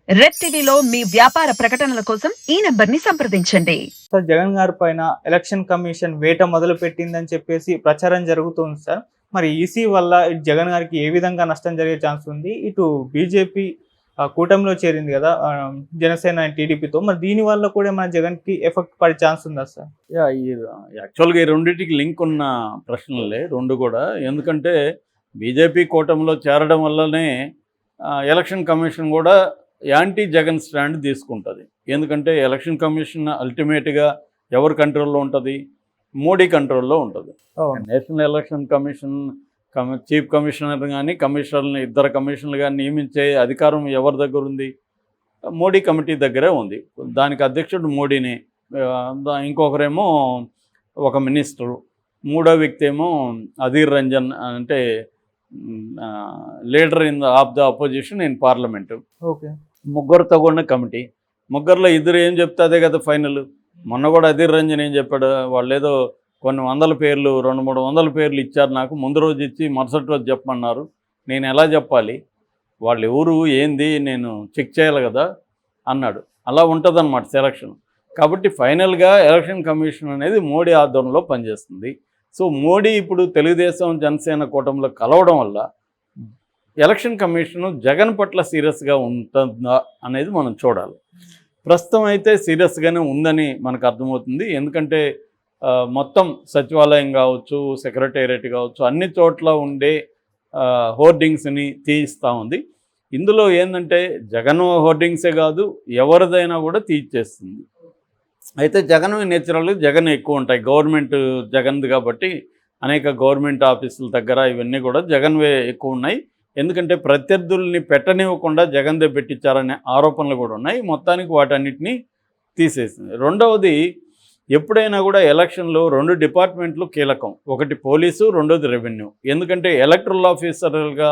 Red టీవీలో మీ వ్యాపార ప్రకటనల కోసం ఈ నంబర్ని సంప్రదించండి. సార్, జగన్ గారి పైన ఎలక్షన్ కమిషన్ వేట మొదలు పెట్టిందని చెప్పేసి ప్రచారం జరుగుతుంది సార్. మరి ఈసీ వల్ల ఇటు జగన్ గారికి ఏ విధంగా నష్టం జరిగే ఛాన్స్ ఉంది? ఇటు బీజేపీ కూటమిలో చేరింది కదా, జనసేన టీడీపీతో. మరి దీని వల్ల కూడా మన జగన్కి ఎఫెక్ట్ పడే ఛాన్స్ ఉందా సార్? యాక్చువల్గా ఈ రెండింటికి లింక్ ఉన్న ప్రశ్నలే రెండు కూడా. ఎందుకంటే బీజేపీ కూటమిలో చేరడం వల్లనే ఎలక్షన్ కమిషన్ కూడా యాంటీ జగన్ స్టాండ్ తీసుకుంటుంది. ఎందుకంటే ఎలక్షన్ కమిషన్ అల్టిమేట్గా ఎవరి కంట్రోల్లో ఉంటుంది? మోడీ కంట్రోల్లో ఉంటుంది. National election commission chief commissioner కానీ కమిషనర్ని ఇద్దరు కమిషనర్లు కానీ నియమించే అధికారం ఎవరి దగ్గర ఉంది? మోడీ కమిటీ దగ్గరే ఉంది. దానికి అధ్యక్షుడు మోడీని, ఇంకొకరేమో ఒక మినిస్టరు, మూడో వ్యక్తి ఏమో అధీర్ రంజన్, అంటే leader of the opposition in parliament. Okay, ముగ్గురుతో కూడిన కమిటీ. ముగ్గురులో ఇద్దరు ఏం చెప్తే అదే కదా ఫైనల్. మొన్న కూడా అధీర్ రంజన్ ఏం చెప్పాడు? వాళ్ళు ఏదో కొన్ని వందల పేర్లు, 200-300 పేర్లు ఇచ్చారు నాకు, ముందు రోజు ఇచ్చి మరుసటి రోజు చెప్పమన్నారు. నేను ఎలా చెప్పాలి? వాళ్ళు ఎవరు ఏంది నేను చెక్ చేయాలి కదా అన్నాడు. అలా ఉంటుందన్నమాట సెలక్షన్. కాబట్టి ఫైనల్గా ఎలక్షన్ కమిషన్ అనేది మోడీ ఆధ్వర్యంలో పనిచేస్తుంది. సో మోడీ ఇప్పుడు తెలుగుదేశం జనసేన కూటమిలో కలవడం వల్ల ఎలక్షన్ కమిషను జగన్ పట్ల సీరియస్గా ఉంటుందా అనేది మనం చూడాలి. ప్రస్తుతం అయితే సీరియస్గానే ఉందని మనకు అర్థమవుతుంది. ఎందుకంటే మొత్తం సచివాలయం కావచ్చు, సెక్రటేరియట్ కావచ్చు, అన్ని చోట్ల ఉండే హోర్డింగ్స్ని తీయిస్తూ ఉంది. ఇందులో ఏంటంటే జగన్ హోర్డింగ్సే కాదు, ఎవరిదైనా కూడా తీయించేస్తుంది. అయితే జగన్ నేచురల్గా జగన్ ఎక్కువ ఉంటాయి. గవర్నమెంట్ జగన్ది కాబట్టి అనేక గవర్నమెంట్ ఆఫీసుల దగ్గర ఇవన్నీ కూడా జగన్వే ఎక్కువ ఉన్నాయి. ఎందుకంటే ప్రత్యర్థుల్ని పెట్టనివ్వకుండా జగన్దే పెట్టించారనే ఆరోపణలు కూడా ఉన్నాయి. మొత్తానికి వాటన్నిటినీ తీసేసింది. రెండవది, ఎప్పుడైనా కూడా ఎలక్షన్లో 2 డిపార్ట్మెంట్లు కీలకం. ఒకటి పోలీసు, రెండోది రెవెన్యూ. ఎందుకంటే ఎలక్టరల్ ఆఫీసర్లుగా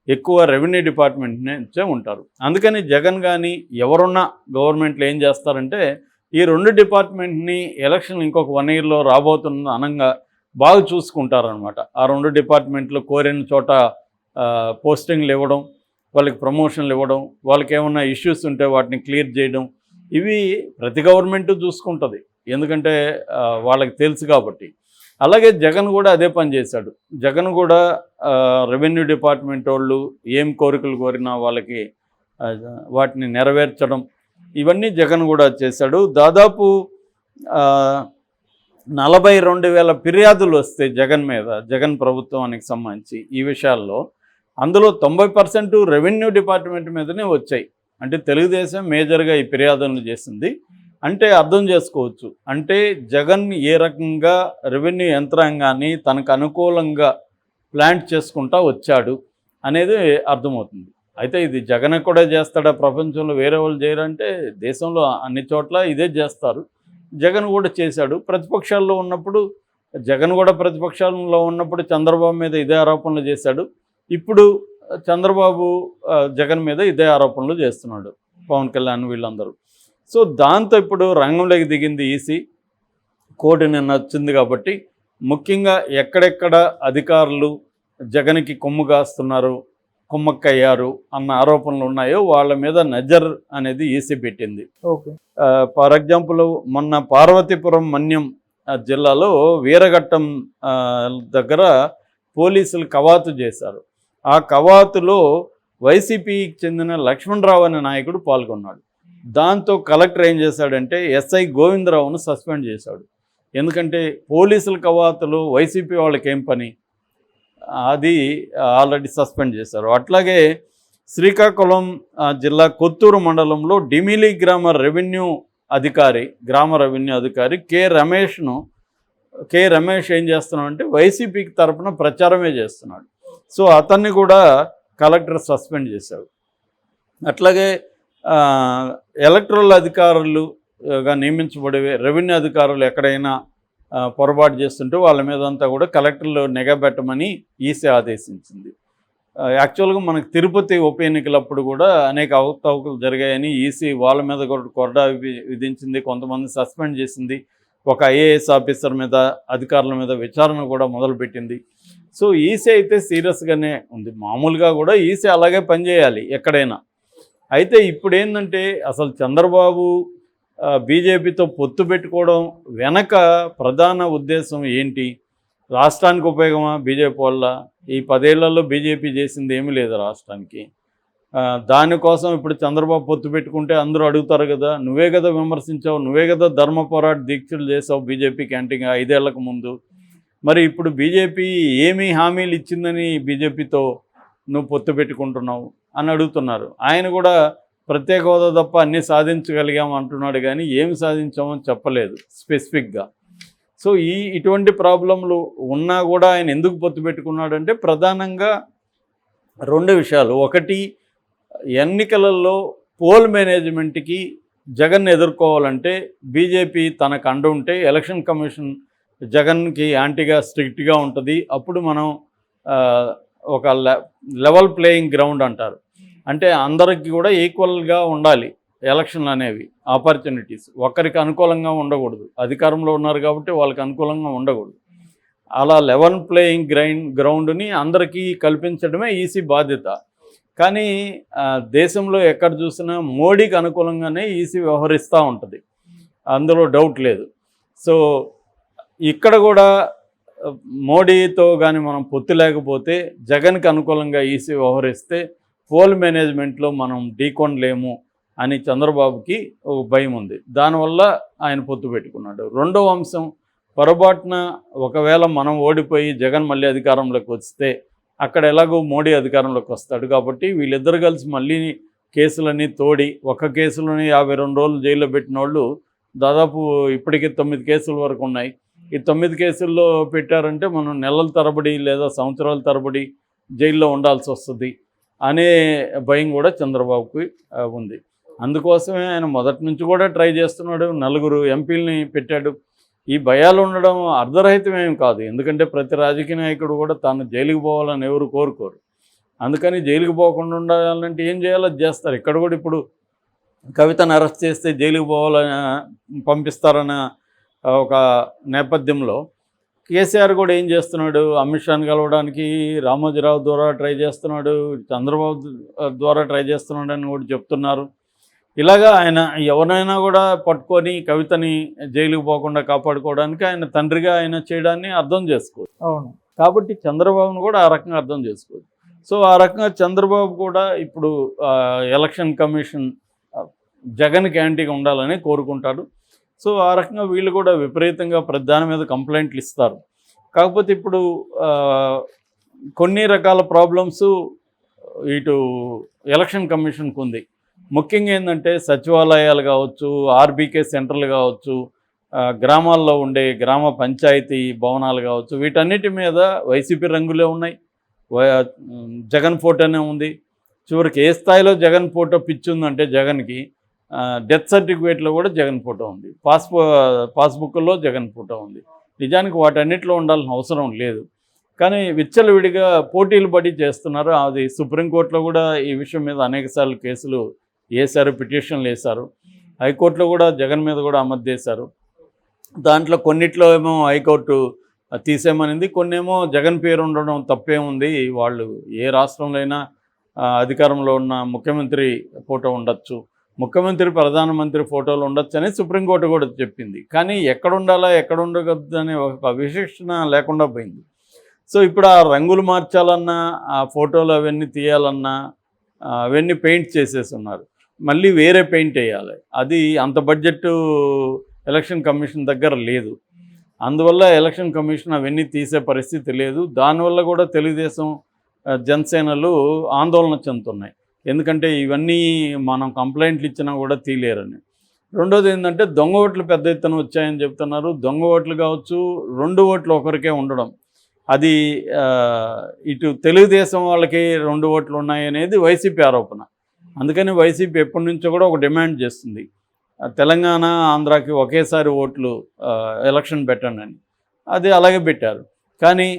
ఎక్కువ రెవెన్యూ డిపార్ట్మెంట్ నుంచే ఉంటారు. అందుకని జగన్ కానీ ఎవరున్నా గవర్నమెంట్లో ఏం చేస్తారంటే ఈ 2 డిపార్ట్మెంట్ని ఎలక్షన్ ఇంకొక 1 ఇయర్లో రాబోతున్న అనంగా బాగా చూసుకుంటారనమాట. ఆ 2 డిపార్ట్మెంట్లు కోరిన చోట పోస్టింగ్లు ఇవ్వడం, వాళ్ళకి ప్రమోషన్లు ఇవ్వడం, వాళ్ళకి ఏమన్నా ఇష్యూస్ ఉంటే వాటిని క్లియర్ చేయడం, ఇవి ప్రతి గవర్నమెంటు చూసుకుంటుంది. ఎందుకంటే వాళ్ళకి తెలుసు కాబట్టి. అలాగే జగన్ కూడా అదే పని చేశాడు. జగన్ కూడా రెవెన్యూ డిపార్ట్మెంట్ వాళ్ళు ఏం కోరికలు కోరినా వాళ్ళకి వాటిని నెరవేర్చడం, ఇవన్నీ జగన్ కూడా చేశాడు. దాదాపు 42,000 ఫిర్యాదులు వస్తాయి జగన్ మీద, జగన్ ప్రభుత్వానికి సంబంధించి ఈ విషయాల్లో. అందులో 90% రెవెన్యూ డిపార్ట్మెంట్ మీదనే వచ్చాయి. అంటే తెలుగుదేశం మేజర్గా ఈ ఫిర్యాదులను చేసింది. అంటే అర్థం చేసుకోవచ్చు, అంటే జగన్ ఏ రకంగా రెవెన్యూ యంత్రాంగాన్ని తనకు అనుకూలంగా ప్లాన్ చేసుకుంటా వచ్చాడు అనేది అర్థమవుతుంది. అయితే ఇది జగన్ కూడా చేస్తాడా? ప్రపంచంలో వేరే వాళ్ళు చేయరంటే దేశంలో అన్ని చోట్ల ఇదే చేస్తారు. జగన్ కూడా చేశాడు. ప్రతిపక్షాల్లో ఉన్నప్పుడు జగన్ కూడా ప్రతిపక్షాల్లో ఉన్నప్పుడు చంద్రబాబు మీద ఇదే ఆరోపణలు చేశాడు. ఇప్పుడు చంద్రబాబు జగన్ మీద ఇదే ఆరోపణలు చేస్తున్నాడు, పవన్ కళ్యాణ్ వీళ్ళందరూ. సో దాంతో ఇప్పుడు రంగంలోకి దిగింది ఈసీ. కోర్టు నిన్న వచ్చింది కాబట్టి ముఖ్యంగా ఎక్కడెక్కడ అధికారులు జగన్కి కొమ్ము కాస్తున్నారు, కుమ్మక్కయ్యారు అన్న ఆరోపణలు ఉన్నాయో వాళ్ళ మీద నజర్ అనేది ఈసీ పెట్టింది. ఓకే, ఫర్ ఎగ్జాంపుల్ మొన్న పార్వతీపురం మన్యం జిల్లాలో వీరఘట్టం దగ్గర పోలీసులు కవాతు చేశారు. ఆ కవాతులో వైసీపీకి చెందిన లక్ష్మణరావు అనే నాయకుడు పాల్గొన్నాడు. దాంతో కలెక్టర్ ఏం చేశాడంటే ఎస్ఐ గోవిందరావును సస్పెండ్ చేశాడు. ఎందుకంటే పోలీసుల కవాతులు వైసీపీ వాళ్ళకి ఏం పని, అది ఆల్రెడీ సస్పెండ్ చేశారు. అట్లాగే శ్రీకాకుళం జిల్లా కొత్తూరు మండలంలో డిమిలీ గ్రామ రెవెన్యూ అధికారి కె రమేష్ ఏం చేస్తున్నాడు అంటే వైసీపీకి తరఫున ప్రచారమే చేస్తున్నాడు. సో అతన్ని కూడా కలెక్టర్ సస్పెండ్ చేశాడు. అట్లాగే ఎలక్టరల్ అధికారులుగా నియమించబడే రెవెన్యూ అధికారులు ఎక్కడైనా పొరపాటు చేస్తుంటే వాళ్ళ మీద అంతా కూడా కలెక్టర్లు నిఘా పెట్టమని ఈసీ ఆదేశించింది. యాక్చువల్గా మనకు తిరుపతి ఉప ఎన్నికలప్పుడు కూడా అనేక అవకతవకలు జరిగాయని ఈసీ వాళ్ళ మీద కూడా కొరడా విధించింది, కొంతమంది సస్పెండ్ చేసింది. ఒక ఐఏఎస్ ఆఫీసర్ మీద, అధికారుల మీద విచారణ కూడా మొదలుపెట్టింది. సో ఈసీ అయితే సీరియస్గానే ఉంది. మామూలుగా కూడా ఈసీ అలాగే పనిచేయాలి ఎక్కడైనా. అయితే ఇప్పుడు ఏంటంటే అసలు చంద్రబాబు బీజేపీతో పొత్తు పెట్టుకోవడం వెనక ప్రధాన ఉద్దేశం ఏంటి? రాష్ట్రానికి ఉపయోగమా బీజేపీ వల్ల? ఈ 10 ఏళ్లలో బీజేపీ చేసింది ఏమీ లేదు రాష్ట్రానికి. దానికోసం ఇప్పుడు చంద్రబాబు పొత్తు పెట్టుకుంటే అందరూ అడుగుతారు కదా, నువ్వే కదా విమర్శించావు, నువ్వే కదా ధర్మ పోరాట దీక్షలు చేసావు బీజేపీ క్యాంటీన్గా 5 ఏళ్లకు ముందు. మరి ఇప్పుడు బీజేపీ ఏమీ హామీలు ఇచ్చిందని బీజేపీతో నువ్వు పొత్తు పెట్టుకుంటున్నావు అని అడుగుతున్నారు. ఆయన కూడా ప్రత్యేక హోదా తప్ప అన్నీ సాధించగలిగాము అంటున్నాడు, కానీ ఏమి సాధించామని చెప్పలేదు స్పెసిఫిక్గా. సో ఇటువంటి ప్రాబ్లంలు ఉన్నా కూడా ఆయన ఎందుకు పొత్తు పెట్టుకున్నాడంటే ప్రధానంగా 2 విషయాలు. ఒకటి, ఎన్నికలలో పోల్ మేనేజ్మెంట్కి జగన్ ఎదుర్కోవాలంటే బీజేపీ తనకు అండ ఉంటే ఎలక్షన్ కమిషన్ జగన్కి యాంటీగా స్ట్రిక్ట్గా ఉంటుంది. అప్పుడు మనం ఒక లెవెల్ ప్లేయింగ్ గ్రౌండ్ అంటారు, అంటే అందరికి కూడా ఈక్వల్గా ఉండాలి ఎలక్షన్లు అనేవి, ఆపర్చునిటీస్ ఒకరికి అనుకూలంగా ఉండకూడదు. అధికారంలో ఉన్నారు కాబట్టి వాళ్ళకి అనుకూలంగా ఉండకూడదు. అలా లెవెల్ ప్లేయింగ్ గ్రౌండ్ని అందరికీ కల్పించడమే ఈసీ బాధ్యత. కానీ దేశంలో ఎక్కడ చూసినా మోడీకి అనుకూలంగానే ఈసీ వ్యవహరిస్తూ ఉంటుంది, అందులో డౌట్ లేదు. సో ఇక్కడ కూడా మోడీతో కానీ మనం పొత్తు లేకపోతే జగన్కి అనుకూలంగా ఈసీ వ్యవహరిస్తే పోల్ మేనేజ్మెంట్లో మనం ఢీకొనలేము అని చంద్రబాబుకి ఒక భయం ఉంది. దానివల్ల ఆయన పొత్తు పెట్టుకున్నాడు. 2వ అంశం, పొరపాటున ఒకవేళ మనం ఓడిపోయి జగన్ మళ్ళీ అధికారంలోకి వస్తే అక్కడ ఎలాగో మోడీ అధికారంలోకి వస్తాడు కాబట్టి వీళ్ళిద్దరు కలిసి మళ్ళీ కేసులన్నీ తోడి, ఒక కేసులోని 52 రోజులు జైల్లో పెట్టిన వాళ్ళు దాదాపు ఇప్పటికీ 9 కేసుల వరకు ఉన్నాయి. ఈ 9 కేసుల్లో పెట్టారంటే మనం నెలల తరబడి లేదా సంవత్సరాల తరబడి జైల్లో ఉండాల్సి వస్తుంది అనే భయం కూడా చంద్రబాబుకి ఉంది. అందుకోసమే ఆయన మొదటి నుంచి కూడా ట్రై చేస్తున్నాడు, 4 ఎంపీలని పెట్టాడు. ఈ భయాలు ఉండడం అర్ధరహితమేం కాదు, ఎందుకంటే ప్రతి రాజకీయ నాయకుడు కూడా తాను జైలుకి పోవాలని ఎవరు కోరుకోరు. అందుకని జైలుకి పోకుండా ఉండాలంటే ఏం చేయాలో అది చేస్తారు. ఇక్కడ కూడా ఇప్పుడు కవితను అరెస్ట్ చేస్తే జైలుకి పోవాలని పంపిస్తారన్న ఒక నేపథ్యంలో కేసీఆర్ కూడా ఏం చేస్తున్నాడు, అమిత్ షాని కలవడానికి రామోజీరావు ద్వారా ట్రై చేస్తున్నాడు, చంద్రబాబు ద్వారా ట్రై చేస్తున్నాడు అని కూడా చెప్తున్నారు. ఇలాగా ఆయన ఎవరైనా కూడా పట్టుకొని కవితని జైలుకు పోకుండా కాపాడుకోవడానికి ఆయన తండ్రిగా ఆయన చేయడాన్ని అర్థం చేసుకోవచ్చు. అవును, కాబట్టి చంద్రబాబును కూడా ఆ రకంగా అర్థం చేసుకోవచ్చు. సో ఆ రకంగా చంద్రబాబు కూడా ఇప్పుడు ఎలక్షన్ కమిషన్ జగన్కి యాంటీగా ఉండాలని కోరుకుంటాడు. సో ఆ రకంగా వీళ్ళు కూడా విపరీతంగా దాని మీద కంప్లైంట్లు ఇస్తారు. కాకపోతే ఇప్పుడు కొన్ని రకాల ప్రాబ్లమ్స్ ఇటు ఎలక్షన్ కమిషన్కి ఉంది. ముఖ్యంగా ఏంటంటే సచివాలయాలు కావచ్చు, ఆర్బీకే సెంటర్లు కావచ్చు, గ్రామాల్లో ఉండే గ్రామ పంచాయతీ భవనాలు కావచ్చు, వీటన్నిటి మీద వైసీపీ రంగులే ఉన్నాయి, జగన్ ఫోటోనే ఉంది. చివరికి ఏ స్థాయిలో జగన్ ఫోటో పిచ్చి ఉందంటే జగన్కి డెత్ సర్టిఫికేట్లో కూడా జగన్ ఫోటో ఉంది, పాస్బుక్లో జగన్ ఫోటో ఉంది. నిజానికి వాటన్నిటిలో ఉండాల్సిన అవసరం లేదు, కానీ విచ్చలవిడిగా పోటీలు పడి చేస్తున్నారు. అది సుప్రీంకోర్టులో కూడా ఈ విషయం మీద అనేకసార్లు కేసులు వేశారు, పిటిషన్లు వేశారు. హైకోర్టులో కూడా జగన్ మీద కూడా ఆమోదించారు. దాంట్లో కొన్నిట్లో ఏమో హైకోర్టు తీసేయమనింది, కొన్నేమో జగన్ పేరు ఉండడం తప్పేముంది, వాళ్ళు ఏ రాష్ట్రంలో అయినా అధికారంలో ఉన్న ముఖ్యమంత్రి ఫోటో ఉండొచ్చు, ముఖ్యమంత్రి ప్రధానమంత్రి ఫోటోలు ఉండొచ్చు అని సుప్రీంకోర్టు కూడా చెప్పింది. కానీ ఎక్కడ ఉండాలా ఎక్కడ ఉండకూడదు అనే ఒక విశిక్షణ లేకుండా పోయింది. సో ఇప్పుడు ఆ రంగులు మార్చాలన్నా, ఆ ఫోటోలు అవన్నీ తీయాలన్నా అవన్నీ పెయింట్ చేసేసి ఉన్నారు, మళ్ళీ వేరే పెయింట్ వేయాలి. అది అంత బడ్జెట్ ఎలక్షన్ కమిషన్ దగ్గర లేదు. అందువల్ల ఎలక్షన్ కమిషన్ అవన్నీ తీసే పరిస్థితి లేదు. దానివల్ల కూడా తెలుగుదేశం జనసేనలు ఆందోళన చెందుతున్నాయి, ఎందుకంటే ఇవన్నీ మనం కంప్లైంట్లు ఇచ్చినా కూడా తీయలేరని. రెండోది ఏంటంటే దొంగ ఓట్లు పెద్ద ఎత్తున వచ్చాయని చెప్తున్నారు. దొంగ ఓట్లు కావచ్చు, 2 ఓట్లు ఒకరికే ఉండడం, అది ఇటు తెలుగుదేశం వాళ్ళకి 2 ఓట్లు ఉన్నాయనేది వైసీపీ ఆరోపణ. అందుకని వైసీపీ ఎప్పటి నుంచో కూడా ఒక డిమాండ్ చేస్తుంది, తెలంగాణ ఆంధ్రాకి ఒకేసారి ఓట్లు ఎలక్షన్ పెట్టండి అని. అది అలాగే పెట్టారు. కానీ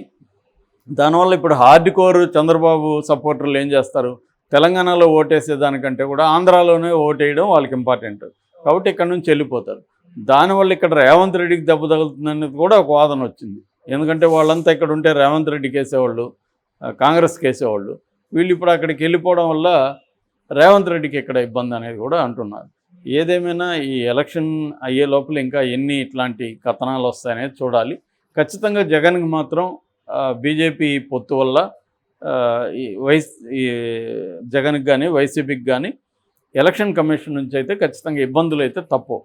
దానివల్ల ఇప్పుడు హార్డ్ కోర్ చంద్రబాబు సపోర్టర్లు ఏం చేస్తారు, తెలంగాణలో ఓటేసేదానికంటే కూడా ఆంధ్రాలోనే ఓటేయడం వాళ్ళకి ఇంపార్టెంట్, కాబట్టి ఇక్కడ నుంచి వెళ్ళిపోతారు. దానివల్ల ఇక్కడ రేవంత్ రెడ్డికి దెబ్బ తగులుతుందనేది కూడా ఒక వాదన వచ్చింది. ఎందుకంటే వాళ్ళంతా ఇక్కడ ఉంటే రేవంత్ రెడ్డికి వేసేవాళ్ళు, కాంగ్రెస్కి వేసేవాళ్ళు. వీళ్ళు ఇప్పుడు అక్కడికి వెళ్ళిపోవడం వల్ల రేవంత్ రెడ్డికి ఇక్కడ ఇబ్బంది అనేది కూడా అంటున్నారు. ఏదేమైనా ఈ ఎలక్షన్ అయ్యే లోపల ఇంకా ఎన్ని ఇట్లాంటి కథనాలు వస్తాయనేది చూడాలి. ఖచ్చితంగా జగన్కి మాత్రం బీజేపీ పొత్తు వల్ల ఈ జగన్కి కానీ వైసీపీకి కానీ ఎలక్షన్ కమిషన్ నుంచి అయితే ఖచ్చితంగా ఇబ్బందులు అయితే తప్పవు.